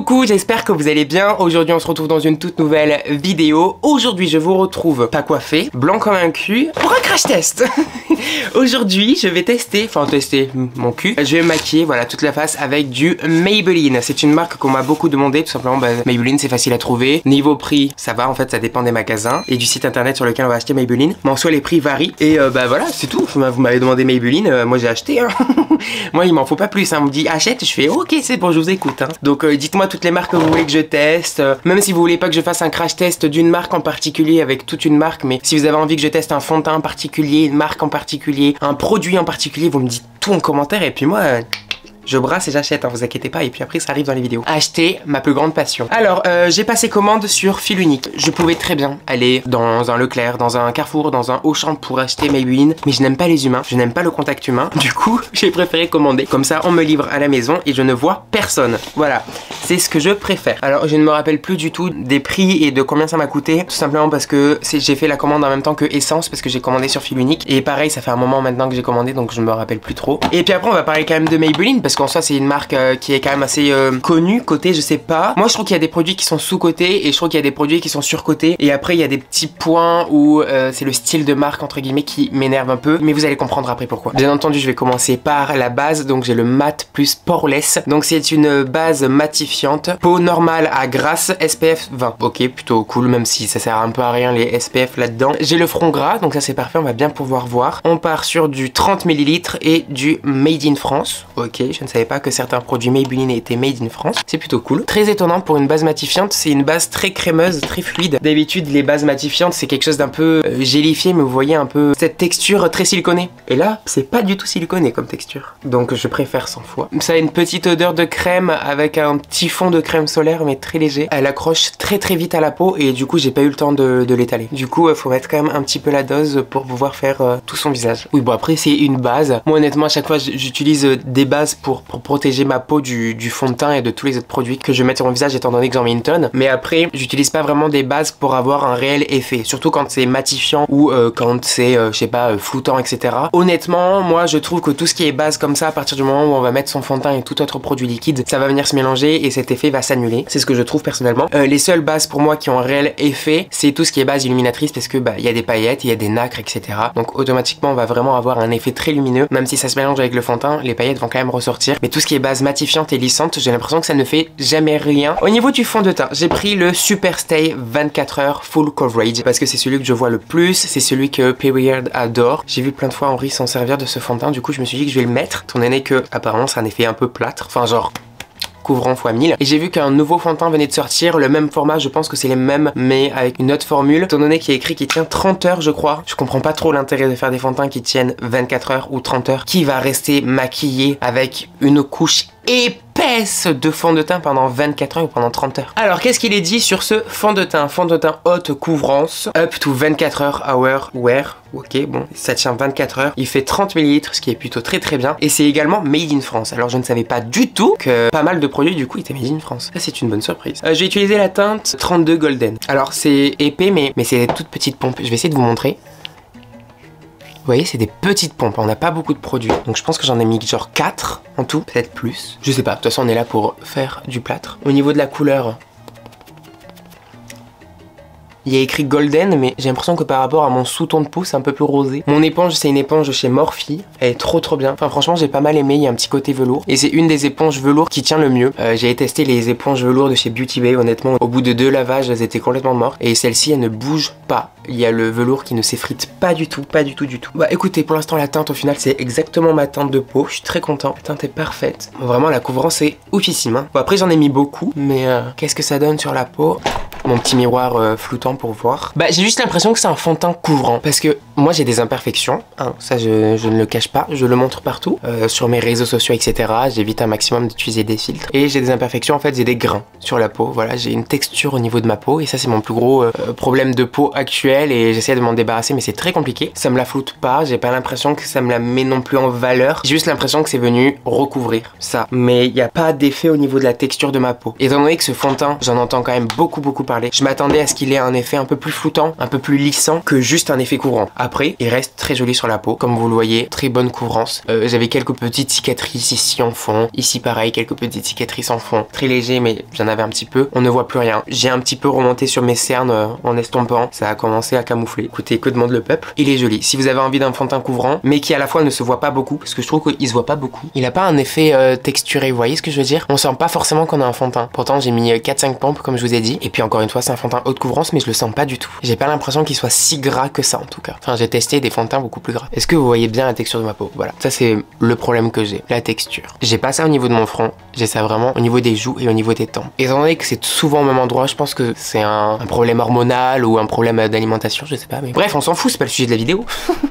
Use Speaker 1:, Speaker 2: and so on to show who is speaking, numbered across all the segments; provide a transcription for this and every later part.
Speaker 1: Coucou, j'espère que vous allez bien. Aujourd'hui on se retrouve dans une toute nouvelle vidéo. Aujourd'hui je vous retrouve pas coiffé, blanc comme un cul, pour un crash test. Aujourd'hui je vais tester mon cul. Je vais me maquiller, voilà, toute la face avec du Maybelline. C'est une marque qu'on m'a beaucoup demandé, tout simplement. Maybelline c'est facile à trouver. Niveau prix, ça va, en fait ça dépend des magasins et du site internet sur lequel on va acheter Maybelline. Mais en soi les prix varient et voilà, c'est tout. Vous m'avez demandé Maybelline, moi j'ai acheté. Hein. Moi il m'en faut pas plus, hein. On me dit achète, je fais ok, c'est bon, je vous écoute. Hein. Donc dites-moi toutes les marques que vous voulez que je teste. Même si vous voulez pas que je fasse un crash test d'une marque en particulier avec toute une marque, mais si vous avez envie que je teste un fond de teint en particulier, une marque en particulier, un produit en particulier, vous me dites tout en commentaire et puis moi... je brasse et j'achète, hein, vous inquiétez pas, et puis après ça arrive dans les vidéos. Acheter, ma plus grande passion. Alors, j'ai passé commande sur fil unique. Je pouvais très bien aller dans un Leclerc, dans un Carrefour, dans un Auchan pour acheter Maybelline, mais je n'aime pas les humains, je n'aime pas le contact humain. Du coup, j'ai préféré commander. Comme ça, on me livre à la maison et je ne vois personne. Voilà, c'est ce que je préfère. Alors, je ne me rappelle plus du tout des prix et de combien ça m'a coûté, tout simplement parce que j'ai fait la commande en même temps que Essence, parce que j'ai commandé sur fil unique. Et pareil, ça fait un moment maintenant que j'ai commandé, donc je ne me rappelle plus trop. Et puis après, on va parler quand même de Maybelline, parce qu'en soi c'est une marque qui est quand même assez connue, côté je sais pas. Moi je trouve qu'il y a des produits qui sont sous-cotés et je trouve qu'il y a des produits qui sont sur-cotés. Et après il y a des petits points où c'est le style de marque entre guillemets qui m'énerve un peu. Mais vous allez comprendre après pourquoi. Bien entendu je vais commencer par la base. Donc j'ai le mat plus poreless. Donc c'est une base matifiante. Peau normale à grasse, SPF 20. Ok, plutôt cool, même si ça sert un peu à rien les SPF là-dedans. J'ai le front gras, donc ça c'est parfait, on va bien pouvoir voir. On part sur du 30 ml et du Made in France. Ok, je ne savais pas que certains produits Maybelline étaient made in France. C'est plutôt cool. Très étonnant pour une base matifiante. C'est une base très crémeuse, très fluide. D'habitude, les bases matifiantes, c'est quelque chose d'un peu gélifié, mais vous voyez un peu cette texture très siliconée. Et là, c'est pas du tout siliconé comme texture. Donc je préfère 100 fois. Ça a une petite odeur de crème avec un petit fond de crème solaire, mais très léger. Elle accroche très très vite à la peau et du coup, j'ai pas eu le temps de l'étaler. Du coup, faut mettre quand même un petit peu la dose pour pouvoir faire tout son visage. Oui, bon après, c'est une base. Moi, honnêtement, à chaque fois, j'utilise des bases pour protéger ma peau du fond de teint et de tous les autres produits que je mets sur mon visage étant donné que j'en mets une tonne. Mais après, j'utilise pas vraiment des bases pour avoir un réel effet. Surtout quand c'est matifiant ou quand c'est, je sais pas, floutant, etc. Honnêtement, moi, je trouve que tout ce qui est base comme ça, à partir du moment où on va mettre son fond de teint et tout autre produit liquide, ça va venir se mélanger et cet effet va s'annuler. C'est ce que je trouve personnellement. Les seules bases pour moi qui ont un réel effet, c'est tout ce qui est base illuminatrice parce que il y a des paillettes, il y a des nacres, etc. Donc automatiquement, on va vraiment avoir un effet très lumineux. Même si ça se mélange avec le fond de teint, les paillettes vont quand même ressortir. Mais tout ce qui est base matifiante et lissante, j'ai l'impression que ça ne fait jamais rien. Au niveau du fond de teint, j'ai pris le Super Stay 24 heures Full Coverage parce que c'est celui que je vois le plus, c'est celui que Period adore. J'ai vu plein de fois Henri s'en servir de ce fond de teint, du coup je me suis dit que je vais le mettre, étant donné que apparemment c'est un effet un peu plâtre, enfin genre couvrant x 1000. Et j'ai vu qu'un nouveau fond de teint venait de sortir, le même format, je pense que c'est les mêmes, mais avec une autre formule, étant donné qu'il y a écrit qu'il tient 30 heures je crois. Je comprends pas trop l'intérêt de faire des fonds de teint qui tiennent 24 heures ou 30 heures, qui va rester maquillé avec une couche épaisse de fond de teint pendant 24 heures ou pendant 30 heures. Alors qu'est-ce qu'il est dit sur ce fond de teint? Fond de teint haute couvrance, up to 24 heures hour wear. Ok, bon, ça tient 24 heures. Il fait 30 ml, ce qui est plutôt très très bien. Et c'est également made in France. Alors je ne savais pas du tout que pas mal de produits du coup étaient made in France. Ça c'est une bonne surprise. J'ai utilisé la teinte 32 Golden. Alors c'est épais mais c'est des toutes petites pompes. Je vais essayer de vous montrer. Vous voyez, c'est des petites pompes, on n'a pas beaucoup de produits. Donc je pense que j'en ai mis genre 4 en tout, peut-être plus. Je sais pas, de toute façon on est là pour faire du plâtre. Au niveau de la couleur, il y a écrit golden, mais j'ai l'impression que par rapport à mon sous-ton de peau, c'est un peu plus rosé. Mon éponge, c'est une éponge chez Morphe. Elle est trop bien. Enfin, franchement, j'ai pas mal aimé. Il y a un petit côté velours. Et c'est une des éponges velours qui tient le mieux. J'ai testé les éponges velours de chez Beauty Bay. Honnêtement, au bout de 2 lavages, elles étaient complètement mortes. Et celle-ci, elle ne bouge pas. Il y a le velours qui ne s'effrite pas du tout. Pas du tout. Bah écoutez, pour l'instant, la teinte, au final, c'est exactement ma teinte de peau. Je suis très content. La teinte est parfaite. Vraiment, la couvrance est oufissime. Hein. Bon, après, j'en ai mis beaucoup. Mais qu'est-ce que ça donne sur la peau? Mon petit miroir floutant pour voir. Bah j'ai juste l'impression que c'est un fond de teint couvrant parce que moi j'ai des imperfections, hein, ça je ne le cache pas, je le montre partout, sur mes réseaux sociaux etc. J'évite un maximum d'utiliser des filtres et j'ai des imperfections, en fait j'ai des grains sur la peau, voilà, j'ai une texture au niveau de ma peau et ça c'est mon plus gros problème de peau actuel et j'essaie de m'en débarrasser mais c'est très compliqué. Ça me la floute pas, j'ai pas l'impression que ça me la met non plus en valeur, j'ai juste l'impression que c'est venu recouvrir ça, mais il n'y a pas d'effet au niveau de la texture de ma peau. Étant donné que ce fond de teint, j'en entends quand même beaucoup parler parler. Je m'attendais à ce qu'il ait un effet un peu plus floutant, un peu plus lissant que juste un effet couvrant. Après, il reste très joli sur la peau, comme vous le voyez, très bonne couvrance. J'avais quelques petites cicatrices ici en fond, ici pareil, quelques petites cicatrices en fond. Très léger, mais j'en avais un petit peu. On ne voit plus rien. J'ai un petit peu remonté sur mes cernes en estompant. Ça a commencé à camoufler. Écoutez, que demande le peuple? Il est joli. Si vous avez envie d'un fond de teint couvrant, mais qui à la fois ne se voit pas beaucoup, parce que je trouve qu'il se voit pas beaucoup. Il a pas un effet texturé, vous voyez ce que je veux dire? On sent pas forcément qu'on a un fond de teint. Pourtant, j'ai mis 4-5 pompes, comme je vous ai dit. Et puis encore une fois, c'est un fond de teint haute couvrance, mais je le sens pas du tout. J'ai pas l'impression qu'il soit si gras que ça en tout cas. Enfin, j'ai testé des fonds de teint beaucoup plus gras. Est-ce que vous voyez bien la texture de ma peau? Voilà, ça c'est le problème que j'ai, la texture. J'ai pas ça au niveau de mon front, j'ai ça vraiment au niveau des joues et au niveau des tempes. Étant donné que c'est souvent au même endroit, je pense que c'est un problème hormonal ou un problème d'alimentation, je sais pas, mais bref, on s'en fout, c'est pas le sujet de la vidéo.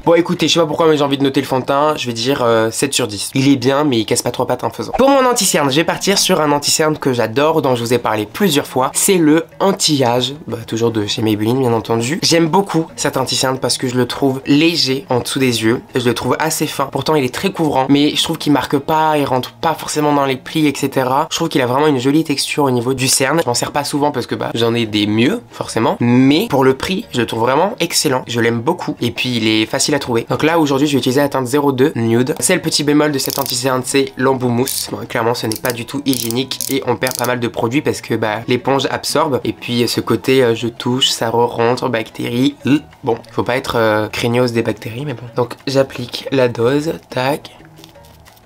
Speaker 1: Bon écoutez, je sais pas pourquoi, mais j'ai envie de noter le fond de teint, je vais dire 7 sur 10. Il est bien, mais il casse pas trois pattes en faisant. Pour mon anti-cerne, je vais partir sur un anti-cerne que j'adore, dont je vous ai parlé plusieurs fois, c'est le anti-âge, toujours de chez Maybelline bien entendu. J'aime beaucoup cet anti-cerne parce que je le trouve léger en dessous des yeux, je le trouve assez fin, pourtant il est très couvrant, mais je trouve qu'il marque pas, il rentre pas forcément dans les plis, etc. Je trouve qu'il a vraiment une jolie texture au niveau du cerne. Je m'en sers pas souvent parce que j'en ai des mieux, forcément, mais pour le prix, je le trouve vraiment excellent, je l'aime beaucoup, et puis il est facile à trouver. Donc là, aujourd'hui, je vais utiliser la teinte 02 Nude. C'est le petit bémol de cet anti-cerne, c'est l'embout mousse. Bon, clairement, ce n'est pas du tout hygiénique et on perd pas mal de produits parce que l'éponge absorbe, et puis ce côté, je touche, ça rentre, bactéries. Bon, faut pas être craignos des bactéries, mais bon. Donc j'applique la dose, tac.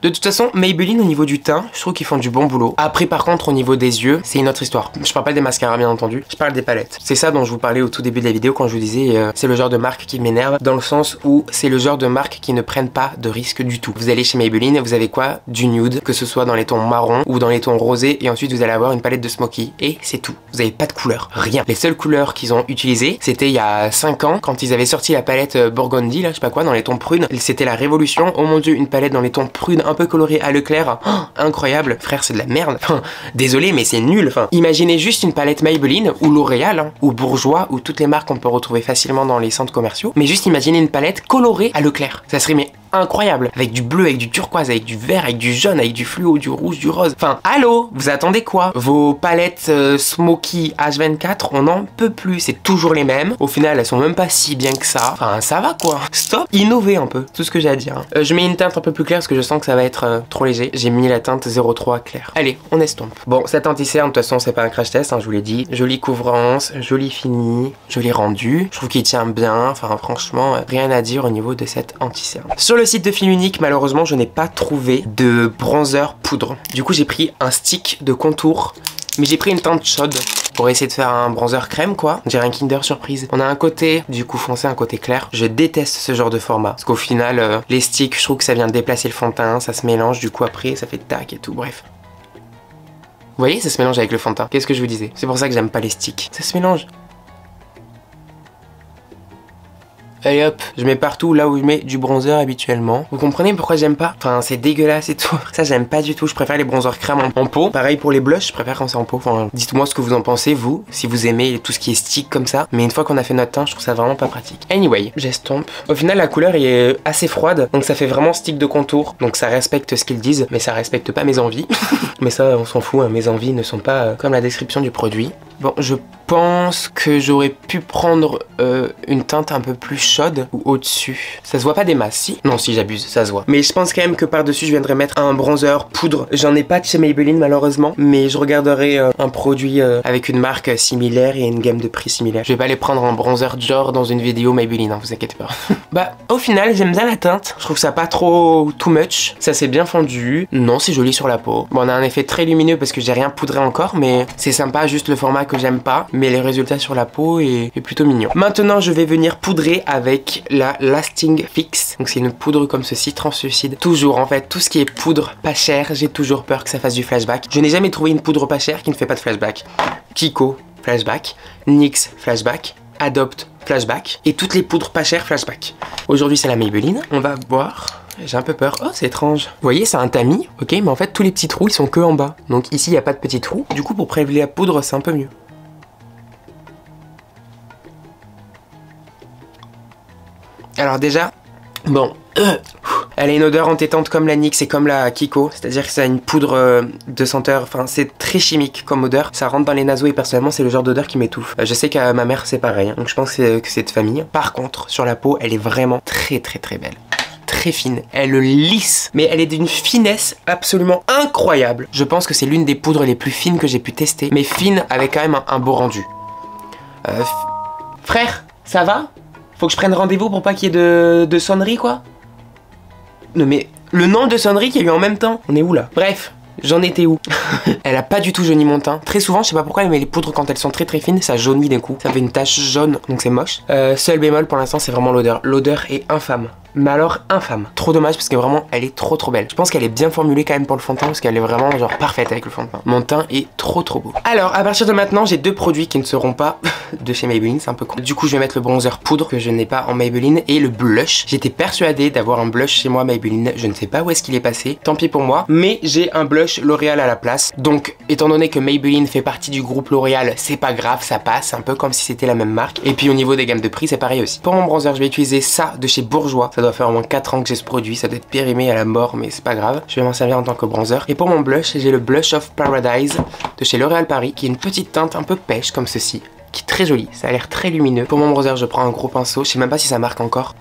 Speaker 1: De toute façon, Maybelline au niveau du teint, je trouve qu'ils font du bon boulot. Après par contre au niveau des yeux, c'est une autre histoire. Je parle pas des mascaras bien entendu, je parle des palettes. C'est ça dont je vous parlais au tout début de la vidéo quand je vous disais c'est le genre de marque qui m'énerve, dans le sens où c'est le genre de marque qui ne prennent pas de risque du tout. Vous allez chez Maybelline, vous avez quoi? Du nude, que ce soit dans les tons marron ou dans les tons rosés, et ensuite vous allez avoir une palette de smoky, et c'est tout. Vous avez pas de couleur, rien. Les seules couleurs qu'ils ont utilisées, c'était il y a 5 ans, quand ils avaient sorti la palette Burgundy, là je sais pas quoi, dans les tons prunes. C'était la révolution. Oh mon dieu, une palette dans les tons prunes un peu coloré à Leclerc, oh, incroyable, frère, c'est de la merde. Enfin, désolé, mais c'est nul. Enfin, imaginez juste une palette Maybelline ou L'Oréal, ou Bourjois, ou toutes les marques qu'on peut retrouver facilement dans les centres commerciaux. Mais juste imaginez une palette colorée à Leclerc. Ça serait mais incroyable, avec du bleu, avec du turquoise, avec du vert, avec du jaune, avec du fluo, du rouge, du rose. Enfin, allô, vous attendez quoi? Vos palettes Smoky H24, on n'en peut plus, c'est toujours les mêmes. Au final, elles sont même pas si bien que ça. Enfin, ça va quoi. Stop, innover un peu, tout ce que j'ai à dire. Je mets une teinte un peu plus claire parce que je sens que ça va être trop léger. J'ai mis la teinte 03 claire. Allez, on estompe. Bon, cet anti-cerne, de toute façon, c'est pas un crash test, je vous l'ai dit. Jolie couvrance, joli fini, joli rendu. Je trouve qu'il tient bien, enfin franchement, rien à dire au niveau de cet anti-cerne. Sur le site de Film Unique, malheureusement, je n'ai pas trouvé de bronzer poudre. Du coup, j'ai pris un stick de contour, mais j'ai pris une teinte chaude pour essayer de faire un bronzer crème, quoi. On dirait un Kinder Surprise. On a un côté, du coup, foncé, un côté clair. Je déteste ce genre de format, parce qu'au final, les sticks, je trouve que ça vient déplacer le fond de teint, ça se mélange, du coup, après, ça fait tac et tout, bref. Vous voyez, ça se mélange avec le fond de teint. Qu'est-ce que je vous disais? C'est pour ça que j'aime pas les sticks. Ça se mélange. Allez hop, je mets partout là où je mets du bronzer habituellement. Vous comprenez pourquoi j'aime pas? Enfin, c'est dégueulasse et tout. Ça, j'aime pas du tout. Je préfère les bronzers crème en peau. Pareil pour les blushs, je préfère quand c'est en peau. Enfin, dites-moi ce que vous en pensez, vous, si vous aimez tout ce qui est stick comme ça. Mais une fois qu'on a fait notre teint, je trouve ça vraiment pas pratique. Anyway, j'estompe. Au final, la couleur est assez froide, donc ça fait vraiment stick de contour. Donc ça respecte ce qu'ils disent, mais ça respecte pas mes envies. Mais ça, on s'en fout, hein. Mes envies ne sont pas comme la description du produit. Bon, je pense que j'aurais pu prendre une teinte un peu plus chaude ou au-dessus. Ça se voit pas des masses, si? Non, si, j'abuse, ça se voit. Mais je pense quand même que par-dessus, je viendrais mettre un bronzer poudre. J'en ai pas de chez Maybelline, malheureusement, mais je regarderai un produit avec une marque similaire et une gamme de prix similaire. Je vais pas aller prendre un bronzer Dior dans une vidéo Maybelline, hein, vous inquiétez pas. Au final, j'aime bien la teinte. Je trouve ça pas trop too much. Ça s'est bien fondu. Non, c'est joli sur la peau. Bon, on a un effet très lumineux parce que j'ai rien poudré encore, mais c'est sympa, juste le format que j'aime pas, mais les résultats sur la peau est plutôt mignon. Maintenant, je vais venir poudrer avec la Lasting Fix. Donc c'est une poudre comme ceci, translucide. Toujours, en fait, tout ce qui est poudre pas cher, j'ai toujours peur que ça fasse du flashback. Je n'ai jamais trouvé une poudre pas chère qui ne fait pas de flashback. Kiko, flashback. NYX, flashback. Adopt, flashback. Et toutes les poudres pas chères, flashback. Aujourd'hui, c'est la Maybelline. On va voir. J'ai un peu peur. Oh, c'est étrange. Vous voyez, c'est un tamis, ok, mais en fait, tous les petits trous, ils sont que en bas. Donc ici, il n'y a pas de petits trous. Du coup, pour prélever la poudre, c'est un peu mieux. Alors déjà, bon, Elle a une odeur entêtante comme la NYX et comme la Kiko, c'est-à-dire que ça a une poudre de senteur, enfin c'est très chimique comme odeur, ça rentre dans les naseaux et personnellement c'est le genre d'odeur qui m'étouffe. Je sais qu'à ma mère c'est pareil, hein, donc je pense que c'est de famille. Par contre, sur la peau, elle est vraiment très belle. Très fine, elle lisse, mais elle est d'une finesse absolument incroyable. Je pense que c'est l'une des poudres les plus fines que j'ai pu tester, mais fine avec quand même un beau rendu. Frère, ça va? Faut que je prenne rendez-vous pour pas qu'il y ait de sonnerie quoi? Non mais le nombre de sonneries qu'il y a eu en même temps, on est où là? Bref. J'en étais où? Elle a pas du tout jauni mon teint. Très souvent, je sais pas pourquoi, mais les poudres quand elles sont très fines, ça jaunit d'un coup. Ça fait une tache jaune, donc c'est moche. Seul bémol pour l'instant, c'est vraiment l'odeur. L'odeur est infâme. Mais alors infâme. Trop dommage parce que vraiment, elle est trop belle. Je pense qu'elle est bien formulée quand même pour le fond de teint parce qu'elle est vraiment genre parfaite avec le fond de teint. Mon teint est trop beau. Alors, à partir de maintenant, j'ai deux produits qui ne seront pas de chez Maybelline, c'est un peu con. Du coup, je vais mettre le bronzer poudre que je n'ai pas en Maybelline et le blush. J'étais persuadée d'avoir un blush chez moi Maybelline. Je ne sais pas où est-ce qu'il est passé. Tant pis pour moi. Mais j'ai un blush L'Oréal à la place. Donc, étant donné que Maybelline fait partie du groupe L'Oréal, c'est pas grave, ça passe. Un peu comme si c'était la même marque. Et puis au niveau des gammes de prix, c'est pareil aussi. Pour mon bronzer, je vais utiliser ça de chez Bourjois. Ça doit faire au moins 4 ans que j'ai ce produit. Ça doit être périmé à la mort, mais c'est pas grave. Je vais m'en servir en tant que bronzer. Et pour mon blush, j'ai le Blush of Paradise de chez L'Oréal Paris, qui est une petite teinte un peu pêche comme ceci, qui est très jolie. Ça a l'air très lumineux. Pour mon bronzer, je prends un gros pinceau. Je sais même pas si ça marque encore.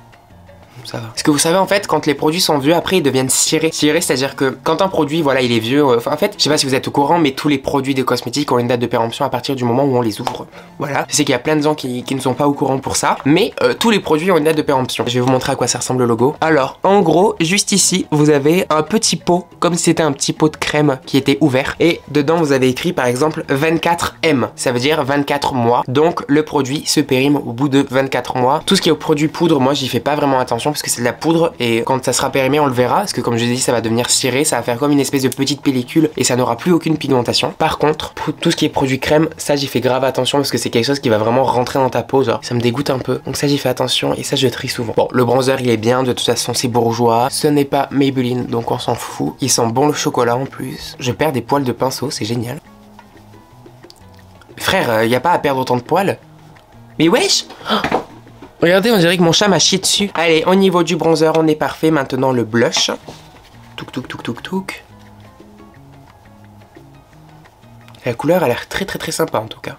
Speaker 1: Ça va. Parce que vous savez en fait quand les produits sont vieux après ils deviennent cirés. Cirés c'est à dire que quand un produit voilà il est vieux, en fait je sais pas si vous êtes au courant mais tous les produits de cosmétiques ont une date de péremption à partir du moment où on les ouvre. Voilà. Je sais qu'il y a plein de gens qui ne sont pas au courant pour ça. Mais tous les produits ont une date de péremption. Je vais vous montrer à quoi ça ressemble le logo. Alors en gros juste ici vous avez un petit pot comme si c'était un petit pot de crème qui était ouvert. Et dedans vous avez écrit par exemple 24M. Ça veut dire 24 mois. Donc le produit se périme au bout de 24 mois. Tout ce qui est au produit poudre moi j'y fais pas vraiment attention parce que c'est de la poudre et quand ça sera périmé on le verra parce que comme je vous ai dit ça va devenir ciré, ça va faire comme une espèce de petite pellicule et ça n'aura plus aucune pigmentation. Par contre pour tout ce qui est produit crème ça j'y fais grave attention parce que c'est quelque chose qui va vraiment rentrer dans ta peau, genre ça me dégoûte un peu, donc ça j'y fais attention et ça je trie souvent. Bon le bronzer il est bien, de toute façon c'est Bourjois, ce n'est pas Maybelline donc on s'en fout, il sent bon le chocolat en plus, je perds des poils de pinceau, c'est génial. Frère y a pas à perdre autant de poils. Mais wesh oh, regardez, on dirait que mon chat m'a chié dessus. Allez, au niveau du bronzer, on est parfait. Maintenant, le blush. Touk. La couleur a l'air très sympa en tout cas.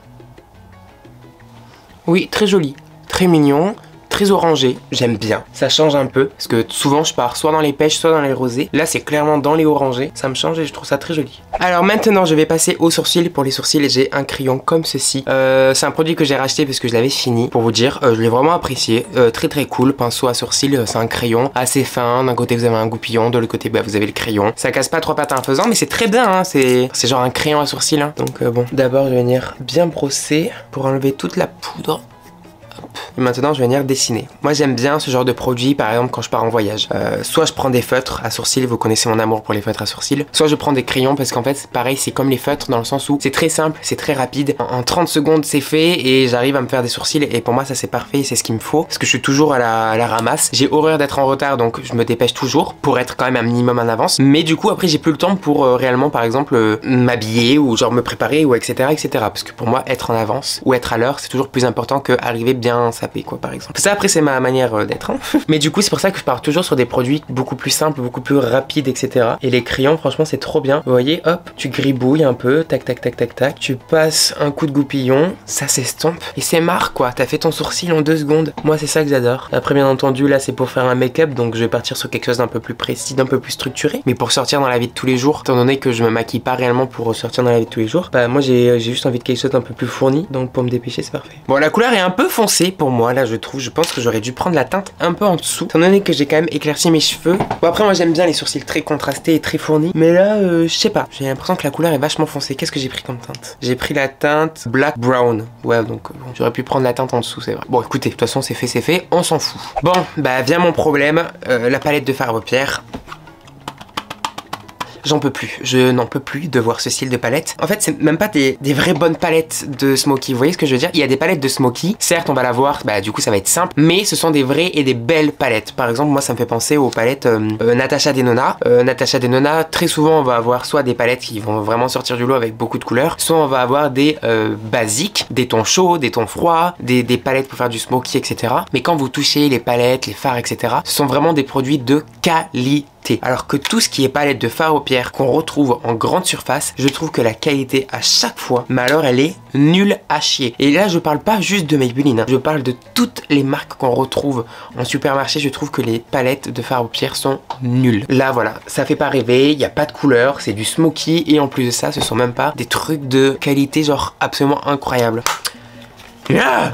Speaker 1: Oui, très joli. Très mignon. Très orangé, j'aime bien. Ça change un peu, parce que souvent je pars soit dans les pêches, soit dans les rosés. Là c'est clairement dans les orangés, ça me change et je trouve ça très joli. Alors maintenant je vais passer aux sourcils. Pour les sourcils j'ai un crayon comme ceci. C'est un produit que j'ai racheté parce que je l'avais fini. Pour vous dire, je l'ai vraiment apprécié. Très cool, pinceau à sourcils, c'est un crayon assez fin. D'un côté vous avez un goupillon, de l'autre côté bah, vous avez le crayon. Ça casse pas trois pattes à un faisan, mais c'est très bien, hein. C'est genre un crayon à sourcils. Hein. Donc bon, d'abord je vais venir bien brosser pour enlever toute la poudre. Et maintenant je vais venir dessiner. Moi j'aime bien ce genre de produit par exemple quand je pars en voyage. Soit je prends des feutres à sourcils, vous connaissez mon amour pour les feutres à sourcils. Soit je prends des crayons parce qu'en fait pareil c'est comme les feutres dans le sens où c'est très simple, c'est très rapide. En 30 secondes c'est fait et j'arrive à me faire des sourcils et pour moi ça c'est parfait, c'est ce qu'il me faut. Parce que je suis toujours à la ramasse. J'ai horreur d'être en retard donc je me dépêche toujours pour être quand même un minimum en avance. Mais du coup après j'ai plus le temps pour réellement par exemple m'habiller ou genre me préparer ou etc. Parce que pour moi être en avance ou être à l'heure c'est toujours plus important que arriver bien sapé quoi par exemple. Ça après c'est ma manière d'être hein. Mais du coup c'est pour ça que je pars toujours sur des produits beaucoup plus simples, beaucoup plus rapides etc. Et les crayons franchement c'est trop bien. Vous voyez hop tu gribouilles un peu, tac, tu passes un coup de goupillon, ça s'estompe et c'est marre quoi, t'as fait ton sourcil en 2 secondes. Moi c'est ça que j'adore. Après bien entendu là c'est pour faire un make-up donc je vais partir sur quelque chose d'un peu plus précis, d'un peu plus structuré. Mais pour sortir dans la vie de tous les jours, étant donné que je me maquille pas réellement pour sortir dans la vie de tous les jours, bah moi j'ai juste envie de quelque chose d'un peu plus fourni, donc pour me dépêcher c'est parfait. Bon la couleur est un peu foncée pour moi là je trouve, je pense que j'aurais dû prendre la teinte un peu en dessous étant donné que j'ai quand même éclairci mes cheveux. Bon après moi j'aime bien les sourcils très contrastés et très fournis mais là je sais pas, j'ai l'impression que la couleur est vachement foncée. Qu'est-ce que j'ai pris comme teinte? J'ai pris la teinte black brown, ouais donc bon, j'aurais pu prendre la teinte en dessous c'est vrai. Bon écoutez de toute façon c'est fait, on s'en fout. Bon bah vient mon problème, la palette de fard à paupières. J'en peux plus, je n'en peux plus de voir ce style de palette. En fait, c'est même pas des vraies bonnes palettes de Smoky, vous voyez ce que je veux dire? Il y a des palettes de Smoky, certes on va la voir, bah du coup ça va être simple, mais ce sont des vraies et des belles palettes. Par exemple, moi ça me fait penser aux palettes Natasha Denona. Natasha Denona, très souvent on va avoir soit des palettes qui vont vraiment sortir du lot avec beaucoup de couleurs, soit on va avoir des basiques, des tons chauds, des tons froids, des palettes pour faire du Smoky, etc. Mais quand vous touchez les palettes, les fards, etc., ce sont vraiment des produits de qualité. Alors que tout ce qui est palette de fard à paupières qu'on retrouve en grande surface, je trouve que la qualité à chaque fois, mais alors elle est nulle à chier. Et là je parle pas juste de Maybelline, hein. Je parle de toutes les marques qu'on retrouve en supermarché. Je trouve que les palettes de fard à paupières sont nulles. Là voilà, ça fait pas rêver, il n'y a pas de couleur, c'est du Smoky et en plus de ça ce sont même pas des trucs de qualité genre absolument incroyable. Ah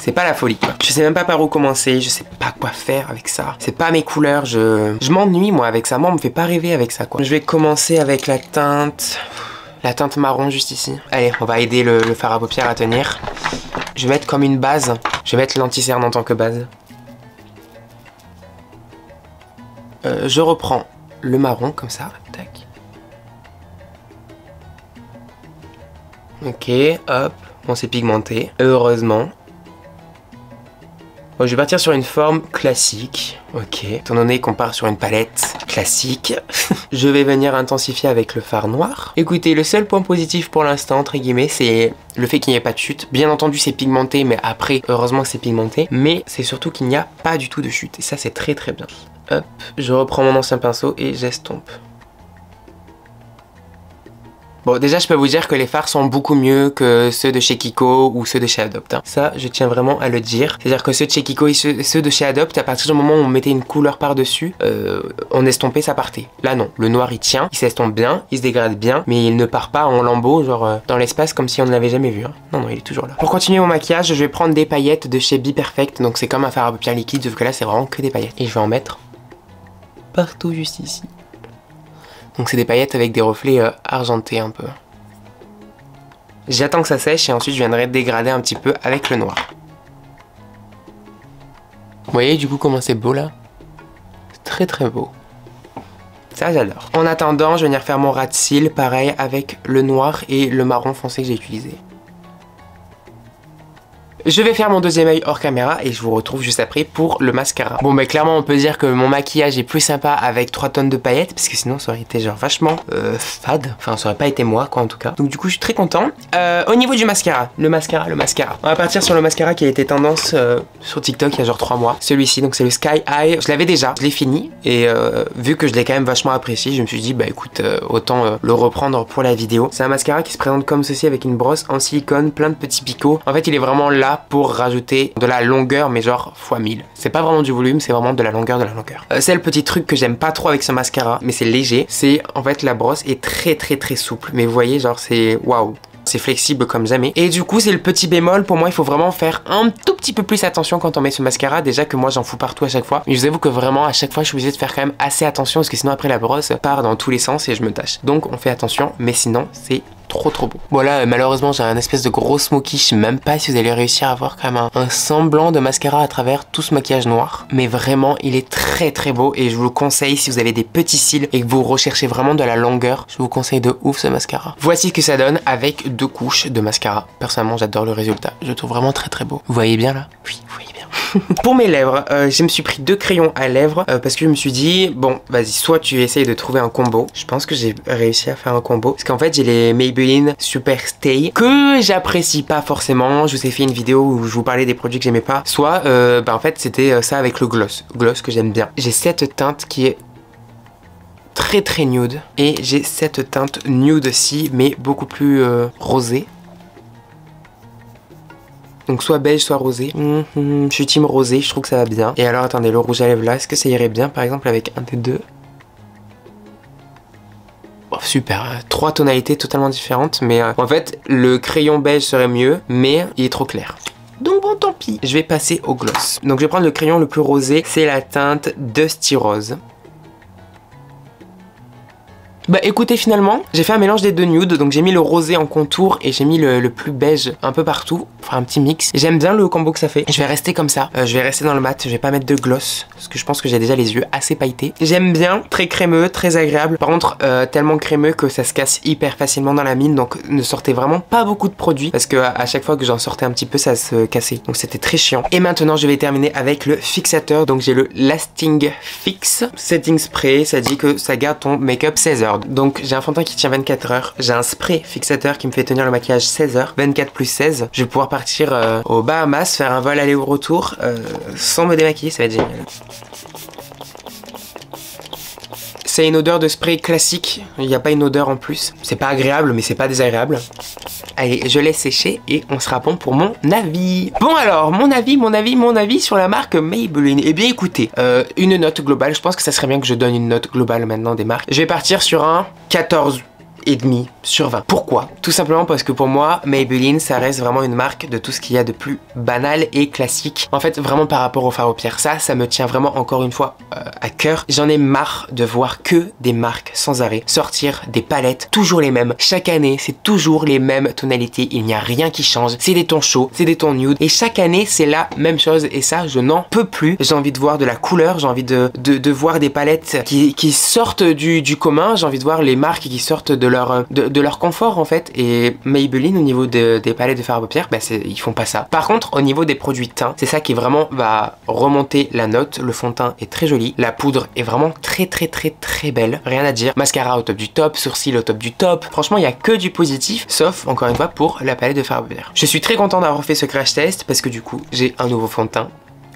Speaker 1: c'est pas la folie quoi. Je sais même pas par où commencer, je sais pas quoi faire avec ça. C'est pas mes couleurs, je m'ennuie moi avec ça. Moi on me fait pas rêver avec ça quoi. Je vais commencer avec la teinte marron juste ici. Allez, on va aider le fard à paupières à tenir. Je vais mettre comme une base. Je vais mettre l'anti-cerne en tant que base. Je reprends le marron comme ça. Tac. Ok, hop. On s'est pigmenté, heureusement. Bon, je vais partir sur une forme classique. Ok, étant donné qu'on part sur une palette classique, je vais venir intensifier avec le fard noir. Écoutez, le seul point positif pour l'instant, entre guillemets, c'est le fait qu'il n'y ait pas de chute. Bien entendu, c'est pigmenté, mais après, heureusement que c'est pigmenté. Mais c'est surtout qu'il n'y a pas du tout de chute. Et ça, c'est très très bien. Hop, je reprends mon ancien pinceau et j'estompe. Bon, déjà, je peux vous dire que les fards sont beaucoup mieux que ceux de chez Kiko ou ceux de chez Adopt. Hein. Ça, je tiens vraiment à le dire. C'est-à-dire que ceux de chez Kiko et ceux de chez Adopt, à partir du moment où on mettait une couleur par-dessus, on estompait, ça partait. Là, non. Le noir, il tient, il s'estompe bien, il se dégrade bien, mais il ne part pas en lambeaux, genre dans l'espace, comme si on ne l'avait jamais vu. Hein. Non, non, il est toujours là. Pour continuer mon maquillage, je vais prendre des paillettes de chez Be Perfect. Donc, c'est comme un fard à paupières liquide, sauf que là, c'est vraiment que des paillettes. Et je vais en mettre partout, juste ici. Donc, c'est des paillettes avec des reflets argentés un peu. J'attends que ça sèche et ensuite je viendrai dégrader un petit peu avec le noir. Vous voyez du coup comment c'est beau là? C'est très très beau. Ça j'adore. En attendant, je vais venir faire mon ras de cils, pareil avec le noir et le marron foncé que j'ai utilisé. Je vais faire mon deuxième œil hors caméra et je vous retrouve juste après pour le mascara. Bon bah clairement on peut dire que mon maquillage est plus sympa avec 3 tonnes de paillettes parce que sinon ça aurait été genre vachement fade. Enfin ça aurait pas été moi quoi en tout cas. Donc du coup je suis très content. Au niveau du mascara, le mascara. On va partir sur le mascara qui a été tendance sur TikTok il y a genre 3 mois. Celui-ci donc c'est le Sky High. Je l'avais déjà, je l'ai fini et vu que je l'ai quand même vachement apprécié, je me suis dit bah écoute autant le reprendre pour la vidéo. C'est un mascara qui se présente comme ceci avec une brosse en silicone, plein de petits picots. En fait il est vraiment là pour rajouter de la longueur mais genre x 1000. C'est pas vraiment du volume, c'est vraiment de la longueur. C'est le petit truc que j'aime pas trop avec ce mascara, mais c'est léger. C'est en fait la brosse est très souple, mais vous voyez genre c'est waouh. C'est flexible comme jamais. Et du coup c'est le petit bémol, pour moi il faut vraiment faire un tout petit peu plus attention quand on met ce mascara. Déjà que moi j'en fous partout à chaque fois, mais je vous avoue que vraiment à chaque fois je suis obligée de faire quand même assez attention parce que sinon après la brosse part dans tous les sens et je me tâche. Donc on fait attention, mais sinon c'est trop beau. Voilà, malheureusement j'ai un espèce de gros smoky, je sais même pas si vous allez réussir à avoir quand même un semblant de mascara à travers tout ce maquillage noir, mais vraiment il est très beau et je vous le conseille si vous avez des petits cils et que vous recherchez vraiment de la longueur, je vous conseille de ouf ce mascara. Voici ce que ça donne avec 2 couches de mascara. Personnellement j'adore le résultat, je le trouve vraiment très beau. Vous voyez bien là? Oui, vous voyez bien. Pour mes lèvres, je me suis pris 2 crayons à lèvres parce que je me suis dit, bon, vas-y, soit tu essayes de trouver un combo. Je pense que j'ai réussi à faire un combo. Parce qu'en fait, j'ai les Maybelline Super Stay que j'apprécie pas forcément. Je vous ai fait une vidéo où je vous parlais des produits que j'aimais pas. Soit, en fait, c'était ça avec le gloss. Gloss que j'aime bien. J'ai cette teinte qui est très nude. Et j'ai cette teinte nude aussi, mais beaucoup plus rosée. Donc soit beige, soit rosé. Je suis team rosé, je trouve que ça va bien. Et alors attendez, le rouge à lèvres là, est-ce que ça irait bien par exemple avec un des deux? Oh, super, 3 tonalités totalement différentes. Mais en fait, le crayon beige serait mieux, mais il est trop clair. Donc bon, tant pis. Je vais passer au gloss. Donc je vais prendre le crayon le plus rosé, c'est la teinte Dusty Rose. Bah écoutez, finalement j'ai fait un mélange des deux nudes, donc j'ai mis le rosé en contour et j'ai mis le plus beige un peu partout, enfin un petit mix. J'aime bien le combo que ça fait. Je vais rester comme ça, je vais rester dans le mat, je vais pas mettre de gloss parce que je pense que j'ai déjà les yeux assez pailletés. J'aime bien, très crémeux, très agréable. Par contre tellement crémeux que ça se casse hyper facilement dans la mine, donc ne sortez vraiment pas beaucoup de produits parce que à chaque fois que j'en sortais un petit peu ça se cassait, donc c'était très chiant. Et maintenant je vais terminer avec le fixateur, donc j'ai le Lasting Fix Setting Spray, ça dit que ça garde ton make-up 16 heures. Donc j'ai un fond de teint qui tient 24 heures, j'ai un spray fixateur qui me fait tenir le maquillage 16 heures, 24 plus 16. Je vais pouvoir partir aux Bahamas, faire un vol aller ou retour sans me démaquiller, ça va être génial. C'est une odeur de spray classique, il n'y a pas une odeur en plus. C'est pas agréable mais c'est pas désagréable. Allez, je laisse sécher et on sera bon pour mon avis. Bon alors, mon avis sur la marque Maybelline. Eh bien écoutez, une note globale, je pense que ça serait bien que je donne une note globale maintenant des marques. Je vais partir sur un 14,5 sur 20. Pourquoi? Tout simplement parce que pour moi, Maybelline, ça reste vraiment une marque de tout ce qu'il y a de plus banal et classique. En fait, vraiment par rapport au fard aux paupières, ça me tient vraiment encore une fois à cœur. J'en ai marre de voir que des marques sans arrêt sortir des palettes, toujours les mêmes. Chaque année, c'est toujours les mêmes tonalités. Il n'y a rien qui change. C'est des tons chauds, c'est des tons nude. Et chaque année, c'est la même chose. Et ça, je n'en peux plus. J'ai envie de voir de la couleur. J'ai envie de voir des palettes qui sortent du commun. J'ai envie de voir les marques qui sortent de leur confort en fait. Et Maybelline au niveau des palettes de fard à paupières, bah ils font pas ça. Par contre au niveau des produits teint, c'est ça qui vraiment va remonter la note. Le fond de teint est très joli, la poudre est vraiment très belle, rien à dire. Mascara au top du top, sourcils au top du top. Franchement il y a que du positif, sauf encore une fois pour la palette de fard à paupières. Je suis très content d'avoir fait ce crash test parce que du coup j'ai un nouveau fond de teint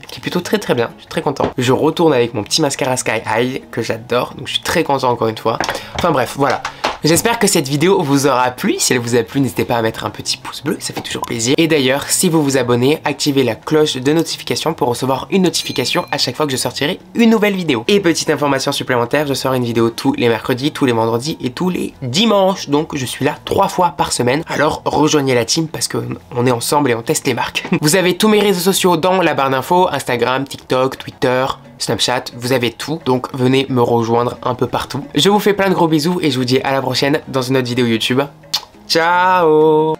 Speaker 1: qui est plutôt très bien, je suis très content. Je retourne avec mon petit mascara Sky High que j'adore, donc je suis très content encore une fois. Enfin bref, voilà. J'espère que cette vidéo vous aura plu. Si elle vous a plu, n'hésitez pas à mettre un petit pouce bleu, ça fait toujours plaisir. Et d'ailleurs, si vous vous abonnez, activez la cloche de notification pour recevoir une notification à chaque fois que je sortirai une nouvelle vidéo. Et petite information supplémentaire, je sors une vidéo tous les mercredis, tous les vendredis et tous les dimanches. Donc je suis là 3 fois par semaine. Alors rejoignez la team parce que on est ensemble et on teste les marques. Vous avez tous mes réseaux sociaux dans la barre d'infos, Instagram, TikTok, Twitter, Snapchat, vous avez tout, donc venez me rejoindre un peu partout. Je vous fais plein de gros bisous et je vous dis à la prochaine dans une autre vidéo YouTube. Ciao!